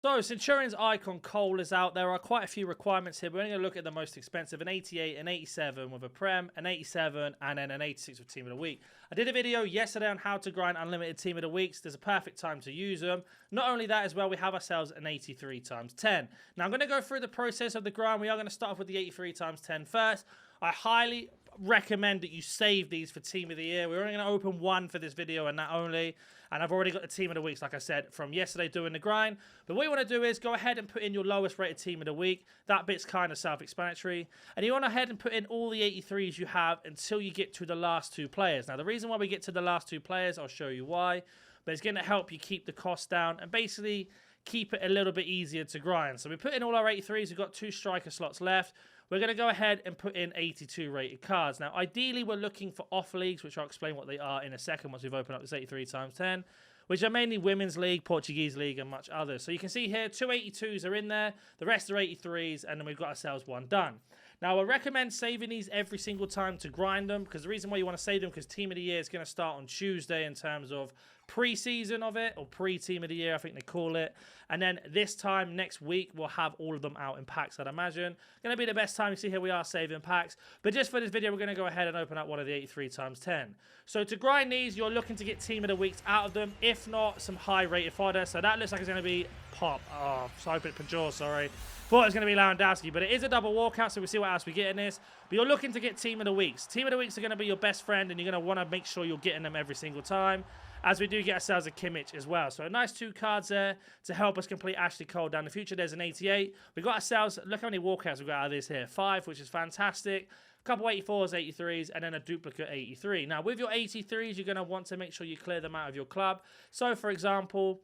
So, Centurions icon Cole is out. There are quite a few requirements here. We're only going to look at the most expensive, an 88, an 87 with a Prem, an 87, and then an 86 with Team of the Week. I did a video yesterday on how to grind unlimited Team of the Weeks. There's a perfect time to use them. Not only that as well, we have ourselves an 83 times 10. Now, I'm going to go through the process of the grind. We are going to start off with the 83 times 10 first. I highly recommend that you save these for Team of the Year. We're only going to open one for this video and that only. And I've already got the Team of the Weeks, like I said, from yesterday doing the grind. But what you want to do is go ahead and put in your lowest rated Team of the Week. That bit's kind of self-explanatory. And you want to go ahead and put in all the 83s you have until you get to the last two players. Now, the reason why we get to the last two players, I'll show you why. But it's going to help you keep the cost down and basically keep it a little bit easier to grind. So we put in all our 83s. We've got 2 striker slots left. We're going to go ahead and put in 82 rated cards. Now, ideally, we're looking for off leagues, which I'll explain what they are in a second once we've opened up this 83 times 10, which are mainly Women's League, Portuguese League, and much others. So you can see here, 2 82s are in there. The rest are 83s, and then we've got ourselves one done. Now, I recommend saving these every single time to grind them, because the reason why you want to save them, because Team of the Year is going to start on Tuesday in terms of pre-season of it, or pre-Team of the Year, I think they call it. And then this time next week, we'll have all of them out in packs, I'd imagine. Going to be the best time. You see here, we are saving packs. But just for this video, we're going to go ahead and open up one of the 83 times 10. So to grind these, you're looking to get Team of the Weeks out of them, if not some high-rated fodder. So that looks like it's going to be Pop. Oh, sorry, Pajor, sorry. Thought it was going to be Lewandowski, but it is a double walkout, so we'll see what else we get in this. But you're looking to get Team of the Weeks. Team of the Weeks are going to be your best friend, and you're going to want to make sure you're getting them every single time, as we do get ourselves a Kimmich as well. So a nice 2 cards there to help us complete Ashley Cole down the future. There's an 88. We've got ourselves, look how many walkouts we've got out of this here. 5, which is fantastic. A couple 84s, 83s, and then a duplicate 83. Now, with your 83s, you're going to want to make sure you clear them out of your club. So, for example,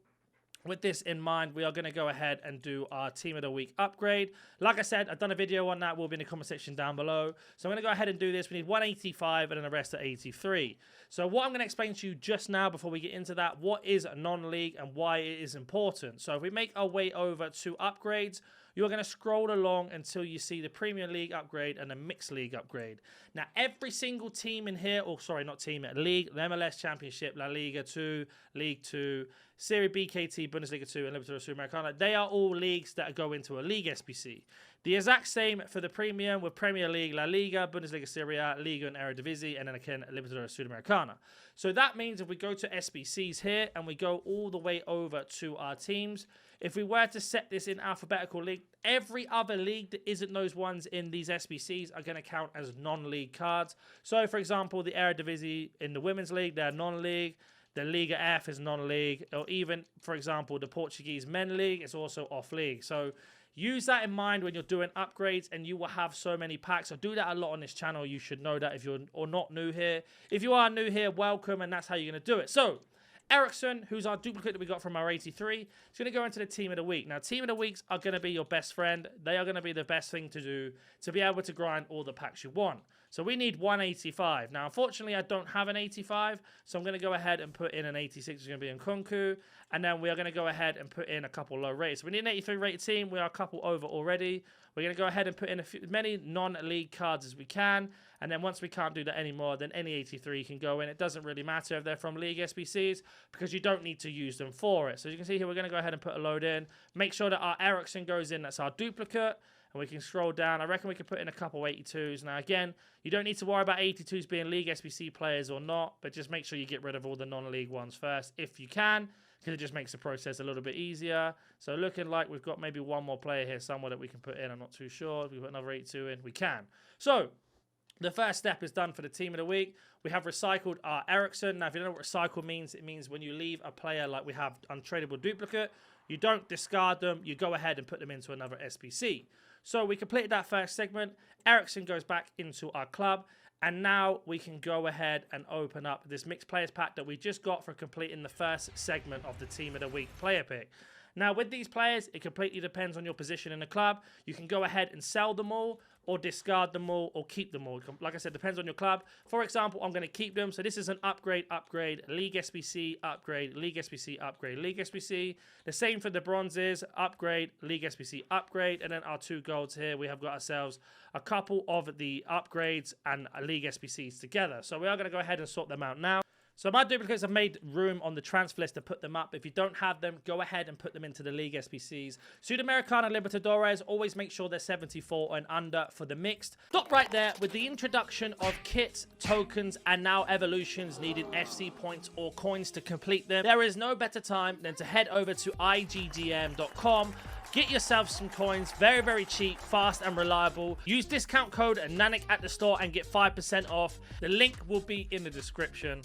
with this in mind, we are going to go ahead and do our Team of the Week upgrade. Like I said, I've done a video on that. Will be in the comment section down below. So I'm going to go ahead and do this. We need 185 and then the rest are 83. So what I'm going to explain to you just now before we get into that, what is non-league and why it is important. So if we make our way over to upgrades, you're going to scroll along until you see the Premier League upgrade and the Mixed League upgrade. Now, every single team in here, or sorry, not team, League, the MLS Championship, La Liga 2, League 2, Serie BKT, Bundesliga 2, and Libertadores Sudamericana, they are all leagues that go into a League SBC. The exact same for the Premium with Premier League, La Liga, Bundesliga Serie A, Liga and Eredivisie, and then again, Libertadores Sudamericana. So that means if we go to SBCs here and we go all the way over to our teams, if we were to set this in alphabetical league, every other league that isn't those ones in these SBCs are going to count as non-league cards. So, for example, the Eredivisie in the Women's League, they're non-league. The Liga F is non-league. Or even, for example, the Portuguese Men League is also off-league. So use that in mind when you're doing upgrades, and you will have so many packs. I do that a lot on this channel. You should know that if you're not new here. If you are new here, welcome, and that's how you're going to do it. So Ericsson, who's our duplicate that we got from our 83, is going to go into the Team of the Week. Now, Team of the Weeks are going to be your best friend. They are going to be the best thing to do to be able to grind all the packs you want. So we need 185. Now, unfortunately, I don't have an 85, so I'm going to go ahead and put in an 86, which is going to be in Kunku. And then we are going to go ahead and put in a couple low rates. So we need an 83 rated team. We are a couple over already. We're going to go ahead and put in as many non-league cards as we can. And then once we can't do that anymore, then any 83 can go in. It doesn't really matter if they're from League SBCs, because you don't need to use them for it. So you can see here, we're going to go ahead and put a load in. Make sure that our Ericsson goes in. That's our duplicate. And we can scroll down. I reckon we can put in a couple 82s. Now, again, you don't need to worry about 82s being League SBC players or not, but just make sure you get rid of all the non-league ones first if you can, because it just makes the process a little bit easier. So looking like we've got maybe one more player here somewhere that we can put in. I'm not too sure. If we put another 82 in, we can. So the first step is done for the Team of the Week. We have recycled our Ericsson. Now, if you don't know what recycle means, it means when you leave a player like we have untradeable duplicate, you don't discard them. You go ahead and put them into another SBC. So we completed that first segment. Ericsson goes back into our club. And now we can go ahead and open up this mixed players pack that we just got for completing the first segment of the Team of the Week player pick. Now, with these players, it completely depends on your position in the club. You can go ahead and sell them all, or discard them all, or keep them all. Like I said, depends on your club. For example, I'm going to keep them. So this is an upgrade, League SBC, upgrade, League SBC, upgrade, League SBC. The same for the bronzes, upgrade, League SBC, upgrade. And then our 2 golds here, we have got ourselves a couple of the upgrades and League SBCs together. So we are going to go ahead and sort them out now. So my duplicates have made room on the transfer list to put them up. If you don't have them, go ahead and put them into the League SBCs. Sudamericana Libertadores, always make sure they're 74 and under for the mixed. Stop right there. With the introduction of kits, tokens, and now evolutions needing FC points or coins to complete them, there is no better time than to head over to IGDM.com. Get yourself some coins, very, very cheap, fast, and reliable. Use discount code NANIC at the store and get 5% off. The link will be in the description.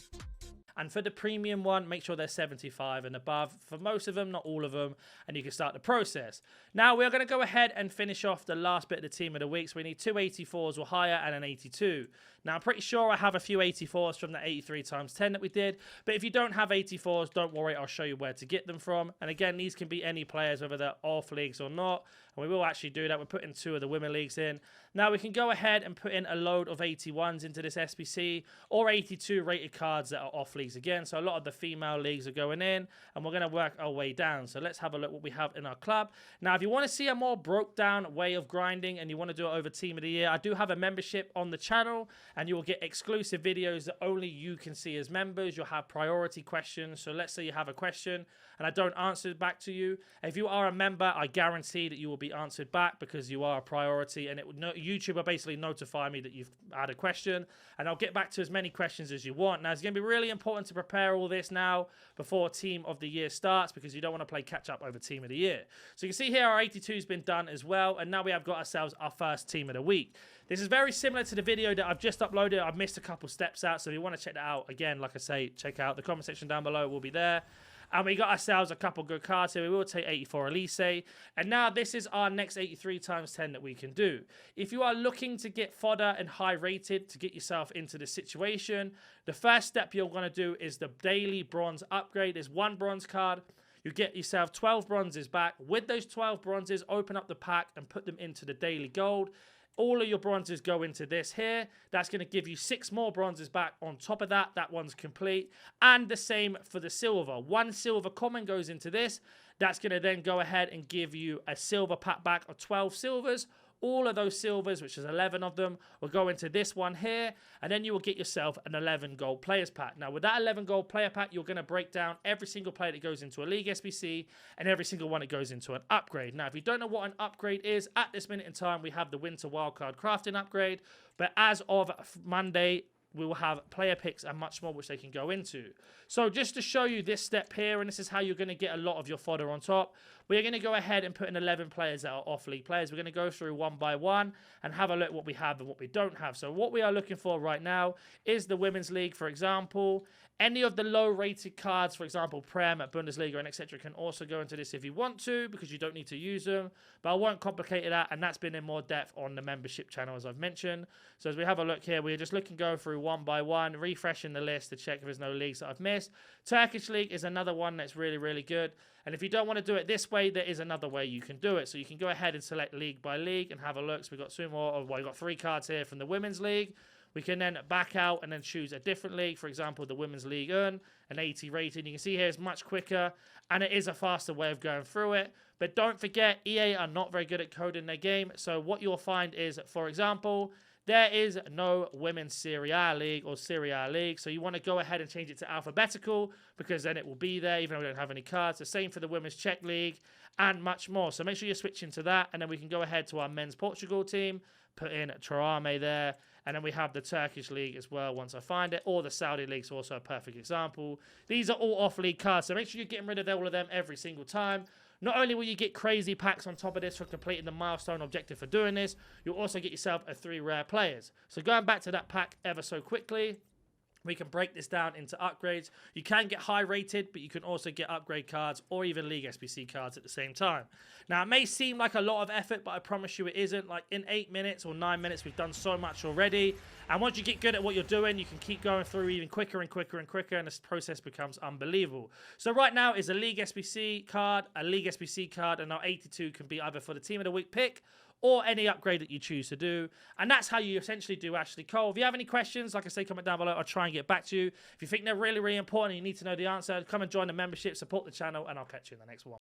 And for the premium one, make sure they're 75 and above. For most of them, not all of them. And you can start the process. Now, we're going to go ahead and finish off the last bit of the team of the week. So we need 2 84s or higher and an 82. Now, I'm pretty sure I have a few 84s from the 83 times 10 that we did. But if you don't have 84s, don't worry. I'll show you where to get them from. And again, these can be any players, whether they're off leagues or not. And we will actually do that. We're putting 2 of the women leagues in. Now, we can go ahead and put in a load of 81s into this SBC or 82 rated cards that are off leagues again. So a lot of the female leagues are going in, and we're going to work our way down. So let's have a look what we have in our club. Now, if you want to see a more broke down way of grinding and you want to do it over Team of the Year, I do have a membership on the channel, and you will get exclusive videos that only you can see as members. You'll have priority questions. So let's say you have a question and I don't answer it back to you. If you are a member, I guarantee that you will be answered back because you are a priority, and it would YouTube will basically notify me that you've had a question, and I'll get back to as many questions as you want. Now, it's going to be really important to prepare all this now before Team of the Year starts, because you don't want to play catch up over Team of the Year. So you can see here our 82 has been done as well, and now we have got ourselves our first Team of the Week. This is very similar to the video that I've just uploaded. I've missed a couple steps out, so if you want to check that out, again, like I say, check out the comment section down below. It will be there. And we got ourselves a couple good cards here. We will take 84 Elise. And now this is our next 83 times 10 that we can do. If you are looking to get fodder and high rated to get yourself into the situation, the first step you're going to do is the daily bronze upgrade. There's 1 bronze card. You get yourself 12 bronzes back. With those 12 bronzes, open up the pack and put them into the daily gold. All of your bronzes go into this here. That's going to give you 6 more bronzes back on top of that. That one's complete. And the same for the silver. 1 silver common goes into this. That's going to then go ahead and give you a silver pack back of 12 silvers. All of those silvers, which is 11 of them, will go into this one here, and then you will get yourself an 11 gold players pack. Now, with that 11 gold player pack, you're going to break down every single player that goes into a League SBC and every single one that goes into an upgrade. Now, if you don't know what an upgrade is, at this minute in time, we have the Winter Wildcard Crafting upgrade, but as of Monday, we will have player picks and much more which they can go into. So just to show you this step here, and this is how you're going to get a lot of your fodder on top, we're going to go ahead and put in 11 players that are off-league players. We're going to go through one by one and have a look at what we have and what we don't have. So what we are looking for right now is the Women's League, for example. Any of the low-rated cards, for example, Prem, Bundesliga, and etc., can also go into this if you want to, because you don't need to use them. But I won't complicate that, and that's been in more depth on the membership channel, as I've mentioned. So as we have a look here, we're just looking go through one by one, refreshing the list to check if there's no leagues that I've missed. Turkish League is another one that's really, really good. And if you don't want to do it this way, there is another way you can do it. So you can go ahead and select league by league and have a look. So we've got 2 more. Well, we've got 3 cards here from the Women's League. We can then back out and then choose a different league. For example, the Women's League an 80 rating. You can see here it's much quicker, and it is a faster way of going through it. But don't forget, EA are not very good at coding their game. So what you'll find is, for example, there is no Women's Serie A League or Serie A League. So you want to go ahead and change it to alphabetical, because then it will be there, even though we don't have any cards. The same for the Women's Czech League and much more. So make sure you're switching to that. And then we can go ahead to our Men's Portugal team, put in Trarame there. And then we have the Turkish League as well once I find it. Or the Saudi League is also a perfect example. These are all off-league cards, so make sure you're getting rid of all of them every single time. Not only will you get crazy packs on top of this for completing the milestone objective for doing this, you'll also get yourself a 3 rare players. So going back to that pack ever so quickly, we can break this down into upgrades. You can get high rated, but you can also get upgrade cards or even League SBC cards at the same time. Now, it may seem like a lot of effort, but I promise you it isn't. Like in 8 minutes or 9 minutes, we've done so much already. And once you get good at what you're doing, you can keep going through even quicker and quicker and quicker, and this process becomes unbelievable. So right now is a League SBC card, a League SBC card, and our 82 can be either for the Team of the Week pick or any upgrade that you choose to do. And that's how you essentially do Ashley Cole. If you have any questions, like I say, comment down below. I'll try and get back to you. If you think they're really, really important and you need to know the answer, come and join the membership, support the channel, and I'll catch you in the next one.